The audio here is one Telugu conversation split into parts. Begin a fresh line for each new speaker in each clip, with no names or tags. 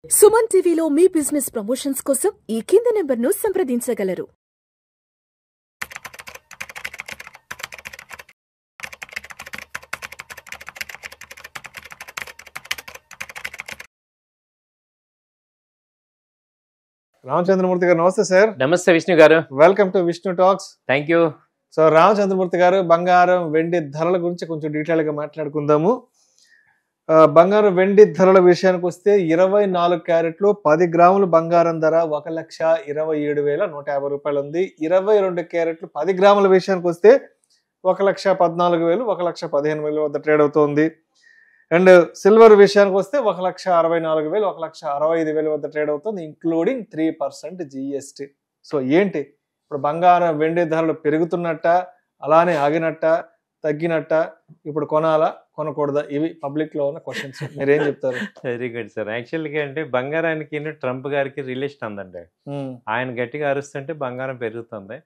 సుమన్ టీవీలో మీ బిజినెస్ ప్రమోషన్స్ కోసం ఈ కింది నెంబర్ను సంప్రదించగలరు.
రామచంద్రమూర్తి గారు నమస్తే సార్.
నమస్తే విష్ణు గారు.
Welcome to Vishnu talks.
Thank you.
So Ramachandramurthy గారు, బంగారం వెండి ధరల గురించి కొంచెం డీటెయిల్ గా మాట్లాడుకుందాము. బంగారం వెండి ధరల విషయానికి వస్తే 24 క్యారెట్లు 10 గ్రాములు బంగారం ధర 1,27,150 రూపాయలు ఉంది. 22 క్యారెట్లు 10 గ్రాముల విషయానికి వస్తే 1,14,000 1,15,000 వద్ద ట్రేడ్ అవుతోంది. అండ్ సిల్వర్ విషయానికి వస్తే 1,64,000 1,65,000 వద్ద ట్రేడ్ అవుతుంది, ఇంక్లూడింగ్ 3% GST. సో ఏంటి ఇప్పుడు బంగారం వెండి ధరలు పెరుగుతున్నట్ట, అలానే ఆగినట్ట, తగ్గినట్ట, ఇప్పుడు కొనాలా కొనకూడదా? ఇవి పబ్లిక్ లో ఉన్న క్వశ్చన్స్. మీరేం చెప్తారు?
Very good sir. యాక్చువల్గా అంటే బంగారానికి ట్రంప్ గారికి రిలేషన్ ఉందండి. ఆయన గట్టిగా అరుస్తుంటే బంగారం పెరుగుతుంది,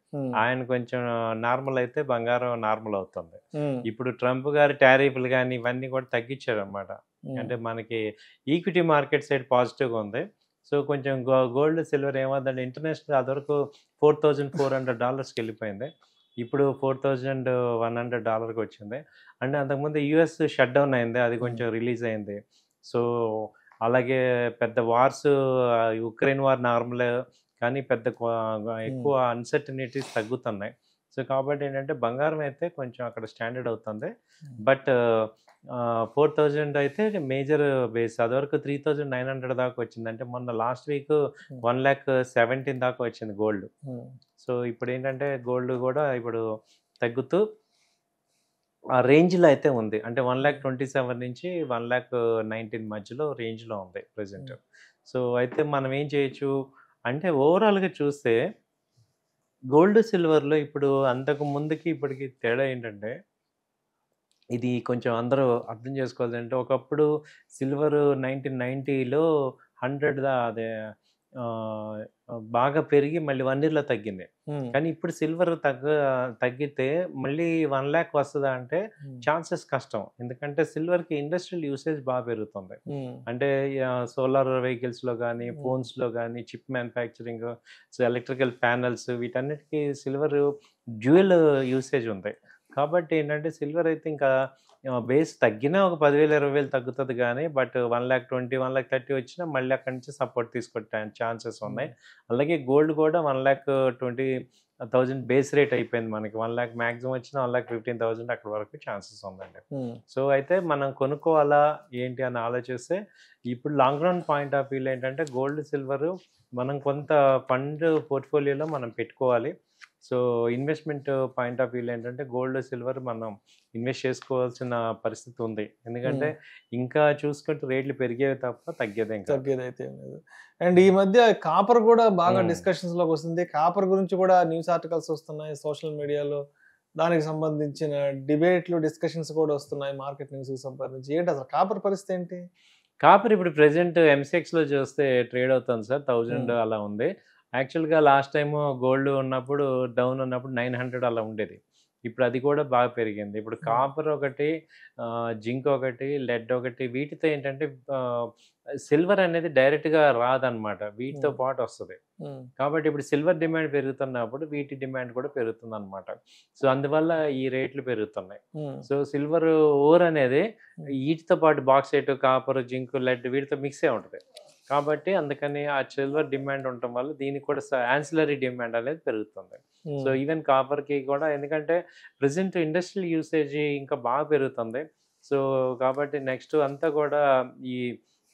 ఆయన కొంచెం నార్మల్ అయితే బంగారం నార్మల్ అవుతుంది. ఇప్పుడు ట్రంప్ గారి టారిఫ్లు కానీ ఇవన్నీ కూడా తగ్గించారు అనమాట. అంటే మనకి ఈక్విటీ మార్కెట్ సైడ్ పాజిటివ్గా ఉంది. సో కొంచెం గోల్డ్ సిల్వర్ ఏమవుతుందంటే ఇంటర్నేషనల్ అదివరకు $4,400కి వెళ్ళిపోయింది, ఇప్పుడు $4,100కి వచ్చింది. అంటే అంతకుముందు యుఎస్ షట్ డౌన్ అయింది, అది కొంచెం రిలీజ్ అయింది. సో అలాగే పెద్ద వార్స్, యుక్రెయిన్ వార్ నార్మల్, కానీ పెద్ద ఎక్కువ అన్సర్టనిటీస్ తగ్గుతున్నాయి. సో కాబట్టి ఏంటంటే బంగారం అయితే కొంచెం అక్కడ స్టాండర్డ్ అవుతుంది. బట్ 4,000 అయితే మేజర్ బేస్. అదివరకు 3,900 దాకా వచ్చింది. అంటే మొన్న లాస్ట్ వీక్ 1,17,000 దాకా వచ్చింది గోల్డ్. సో ఇప్పుడు ఏంటంటే గోల్డ్ కూడా ఇప్పుడు తగ్గుతూ ఆ రేంజ్లో అయితే ఉంది. అంటే 1,27,000 నుంచి 1,19,000 మధ్యలో రేంజ్లో ఉంది ప్రజెంట్. సో అయితే మనం ఏం చేయొచ్చు అంటే ఓవరాల్గా చూస్తే గోల్డ్ సిల్వర్లో ఇప్పుడు అంతకు ముందుకి ఇప్పటికి తేడా ఏంటంటే, ఇది కొంచెం అందరూ అర్థం చేసుకోవాలంటే, ఒకప్పుడు సిల్వర్ 1990లో 100 అదే బాగా పెరిగి మళ్ళీ 1 yearలో తగ్గింది. కానీ ఇప్పుడు సిల్వర్ తగ్గితే మళ్ళీ 1 lakh వస్తుందా అంటే ఛాన్సెస్ కష్టం. ఎందుకంటే సిల్వర్కి ఇండస్ట్రియల్ యూసేజ్ బాగా పెరుగుతుంది. అంటే సోలార్ వెహికల్స్లో కానీ, ఫోన్స్లో కానీ, chip manufacturing, so electrical panels, వీటన్నిటికీ సిల్వర్ డ్యూయల్ యూసేజ్ ఉంది. కాబట్టి ఏంటంటే సిల్వర్ అయితే ఇంకా బేస్ తగ్గినా ఒక 10,000 20,000 తగ్గుతుంది కానీ, బట్ 1,20,000 1,30,000 వచ్చినా మళ్ళీ అక్కడి నుంచి సపోర్ట్ తీసుకొట్టే ఛాన్సెస్ ఉన్నాయి. అలాగే గోల్డ్ కూడా 1,20,000 బేస్ రేట్ అయిపోయింది మనకి. 1 lakh మ్యాక్సిమం వచ్చిన 1,15,000 అక్కడ వరకు ఛాన్సెస్ ఉందండి. సో అయితే మనం కొనుక్కోవాలా ఏంటి అని ఆలోచిస్తే ఇప్పుడు లాంగ్ రన్ పాయింట్ ఆఫ్ వ్యూలో ఏంటంటే గోల్డ్ సిల్వర్ మనం కొంత ఫండ్ పోర్ట్ఫోలియోలో మనం పెట్టుకోవాలి. సో ఇన్వెస్ట్మెంట్ పాయింట్ ఆఫ్ వ్యూలో ఏంటంటే గోల్డ్ సిల్వర్ మనం ఇన్వెస్ట్ చేసుకోవాల్సిన పరిస్థితి ఉంది. ఎందుకంటే ఇంకా చూసుకుంటే రేట్లు పెరిగేవి తప్ప తగ్గేది
అయితే లేదు. అండ్ ఈ మధ్య కాపర్ కూడా బాగా డిస్కషన్స్ లోకి వస్తుంది. కాపర్ గురించి కూడా న్యూస్ ఆర్టికల్స్ వస్తున్నాయి సోషల్ మీడియాలో. దానికి సంబంధించిన డిబేట్లు, డిస్కషన్స్ కూడా వస్తున్నాయి మార్కెట్ న్యూస్ కి సంబంధించి. ఏంటి అసలు కాపర్ పరిస్థితి ఏంటి?
కాపర్ ఇప్పుడు ప్రెసెంట్ MCXలో చూస్తే ట్రేడ్ అవుతుంది సార్, 1000 అలా ఉంది. యాక్చువల్గా లాస్ట్ టైము గోల్డ్ ఉన్నప్పుడు డౌన్ ఉన్నప్పుడు 900 అలా ఉండేది. ఇప్పుడు అది కూడా బాగా పెరిగింది. ఇప్పుడు కాపర్ ఒకటి, జింక్ ఒకటి, లెడ్ ఒకటి, వీటితో ఏంటంటే సిల్వర్ అనేది డైరెక్ట్గా రాదనమాట, వీటితో పాటు వస్తుంది. కాబట్టి ఇప్పుడు సిల్వర్ డిమాండ్ పెరుగుతున్నప్పుడు వీటి డిమాండ్ కూడా పెరుగుతుంది అనమాట. సో అందువల్ల ఈ రేట్లు పెరుగుతున్నాయి. సో సిల్వర్ ఓర్ అనేది వీటితో పాటు బాక్సైట్, కాపర్, జింక్, లెడ్ వీటితో మిక్స్ అయి ఉంటుంది. కాబట్టి అందుకని ఆ సిల్వర్ డిమాండ్ ఉండటం వల్ల దీనికి కూడా యాన్సిలరీ డిమాండ్ అనేది పెరుగుతుంది. సో ఈవెన్ కాపర్కి కూడా, ఎందుకంటే ప్రజెంట్ ఇండస్ట్రియల్ యూసేజ్ ఇంకా బాగా పెరుగుతుంది. సో కాబట్టి నెక్స్ట్ అంతా కూడా ఈ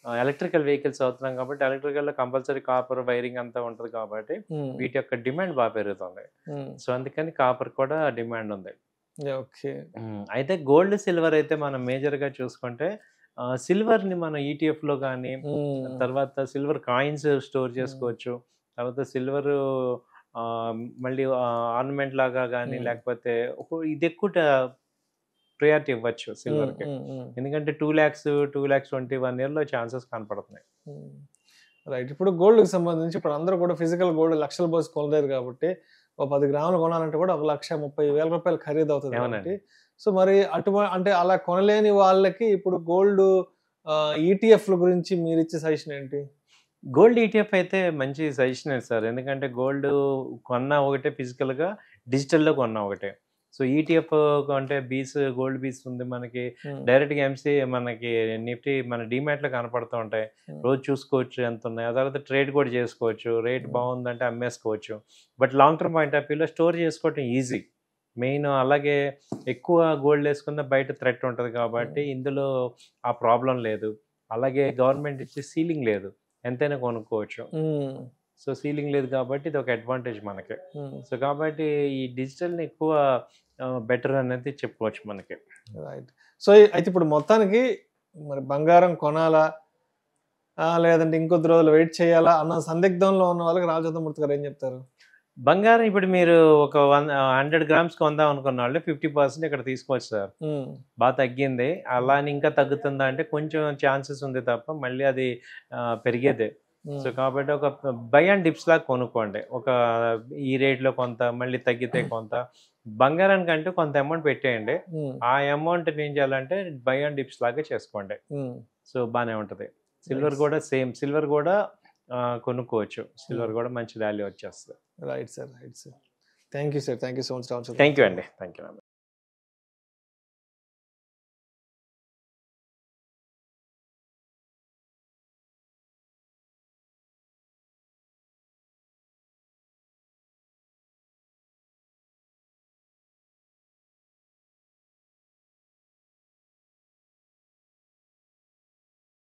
ఎలక్ట్రికల్ వెహికల్స్ అవుతున్నాం కాబట్టి ఎలక్ట్రికల్లో కంపల్సరీ కాపర్ వైరింగ్ అంతా ఉంటుంది కాబట్టి వీటి యొక్క డిమాండ్ బాగా పెరుగుతుంది. సో అందుకని కాపర్ కూడా డిమాండ్ ఉంది. అయితే గోల్డ్ సిల్వర్ అయితే మనం మేజర్గా చూసుకుంటే సిల్వర్ని మనం ఈటీఎఫ్లో కానీ, తర్వాత సిల్వర్ కాయిన్స్ స్టోర్ చేసుకోవచ్చు, తర్వాత సిల్వర్ మళ్ళీ ఆర్నమెంట్ లాగా కానీ, లేకపోతే ఇది ఎక్కువ ప్రయారిటీ ఇవ్వచ్చు సిల్వర్కి. ఎందుకంటే 2 lakhs 2,21 yearలో ఛాన్సెస్ కనపడుతున్నాయి.
రైట్. ఇప్పుడు గోల్డ్కి సంబంధించి ఇప్పుడు అందరూ కూడా ఫిజికల్ గోల్డ్ లక్షలు పోసి కొనలేరు కాబట్టి, 10 గ్రాములు కొనాలంటే కూడా 1,30,000 రూపాయలు ఖరీదు అవుతుంది కాబట్టి, సో మరి అంటే అలా కొనలేని వాళ్ళకి ఇప్పుడు గోల్డ్ ఈటీఎఫ్ల గురించి మీరు ఇచ్చే సజెషన్ ఏంటి?
గోల్డ్ ఈటీఎఫ్ అయితే మంచి సజెషన్ సార్. ఎందుకంటే గోల్డ్ కొన్నా ఒకటే ఫిజికల్‌గా, డిజిటల్‌లో కొన్నా ఒకటే. సో ఈటీఎఫ్ అంటే గోల్డ్ బీస్ ఉంది మనకి. డైరెక్ట్‌గా మనకి నిఫ్టీ మన డీమ్యాట్‌లో కనపడుతూ ఉంటాయి. రోజు చూసుకోవచ్చు ఎంతున్నాయి. ఆ తర్వాత ట్రేడ్ కూడా చేసుకోవచ్చు. రేట్ బాగుందంటే అమ్మేసుకోవచ్చు. But long term point of వ్యూలో స్టోర్ చేసుకోవటం ఈజీ. మెయిన్ అలాగే ఎక్కువ గోల్డ్ వేసుకున్న బయట థ్రెట్ ఉంటది కాబట్టి ఇందులో ఆ ప్రాబ్లమ్ లేదు. అలాగే గవర్నమెంట్ ఇచ్చే సీలింగ్ లేదు. ఎంతైనా కొనుక్కోవచ్చు. సో సీలింగ్ లేదు కాబట్టి ఇది ఒక అడ్వాంటేజ్ మనకి. సో కాబట్టి ఈ డిజిటల్‌ని ఎక్కువ బెటర్ అనేది చెప్పుకోవచ్చు మనకి.
రైట్. సో అయితే ఇప్పుడు మొత్తానికి మరి బంగారం కొనాలా? లేదంటే ఇంకొద్ది రోజులు వెయిట్ చేయాలా అన్న సందిగ్ధంలో ఉన్న వాళ్ళకి రామచంద్రమూర్తి గారు ఏం చెప్తారు?
బంగారం ఇప్పుడు మీరు ఒక 100 గ్రామ్స్ కొందాం అనుకున్న వాళ్ళు 50% ఇక్కడ తీసుకోవచ్చు సార్. బాగా తగ్గింది. అలా అని ఇంకా తగ్గుతుందా అంటే కొంచెం ఛాన్సెస్ ఉంది తప్ప మళ్ళీ అది పెరిగేదే. సో కాబట్టి ఒక బై అండ్ డిప్స్ లాగా కొనుక్కోండి. ఒక ఈ రేట్లో కొంత, మళ్ళీ తగ్గితే కొంత. బంగారానికి అంటే కొంత అమౌంట్ పెట్టేయండి. ఆ అమౌంట్ ఏం చేయాలంటే బై అండ్ డిప్స్ లాగా చేసుకోండి. సో బాగానే ఉంటుంది. సిల్వర్ కూడా సేమ్. సిల్వర్ కూడా కొనుక్కోవచ్చు. సిల్వర్ కూడా మంచి వాల్యూ వచ్చేస్తుంది.
Right sir. Thank you sir. Thank you so much.
Thank you అండి. Thank you.